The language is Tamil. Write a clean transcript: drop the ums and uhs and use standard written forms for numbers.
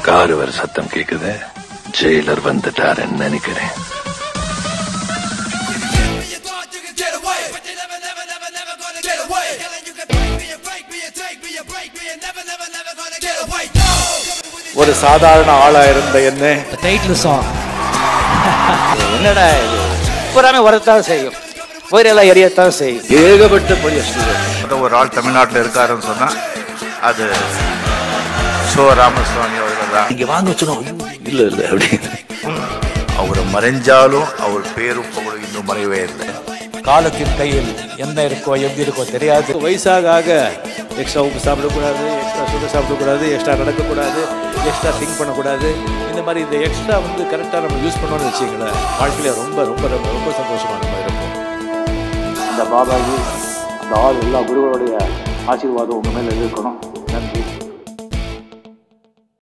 கார் வர சத்தம் கேக்குது. ஜெயிலர் வந்துட்டாருன்னு நினைக்கிறேன். ஒரு சாதாரண ஆளா இருந்த என்ன டைட்டில் சாங் என்னடா இது பூராமே வரத்தான் செய்யும், வைரெல்லாம் எரியத்தான் செய்யும். ஏகப்பட்ட பொலிய ஒரு ஆள் தமிழ்நாட்டில் இருக்காருன்னு சொன்னா அது சோ ராமசுவாமி அவர்கள் தான். இங்க வாங்க சொன்னோம். இல்ல இல்ல அப்படின்னு அவர் மறைஞ்சாலும் அவர் பேரும் புகழும் இன்னும் மறைவே இல்லை. காலத்தின் கையில் என்ன இருக்கோ எப்படி இருக்கோ தெரியாது. வயசாக ஆக எக்ஸ்ட்ரா உப்பு சாப்பிடக்கூடாது, எக்ஸ்ட்ரா சுகர் சாப்பிடக்கூடாது, எக்ஸ்ட்ரா நடக்கக்கூடாது, எக்ஸ்ட்ரா திங்க் பண்ணக்கூடாது. இந்த மாதிரி இந்த எக்ஸ்ட்ரா கரெக்டாக நம்ம யூஸ் பண்ணோன்னு வச்சுங்களேன், வாழ்க்கையில் ரொம்ப ரொம்ப ரொம்ப ரொம்ப சந்தோஷமாக நம்ம இருப்போம். அந்த பாபாஜி அந்த ஆள் எல்லா குருவோடைய ஆசீர்வாதம் உங்கள் மேலே இருக்கணும்.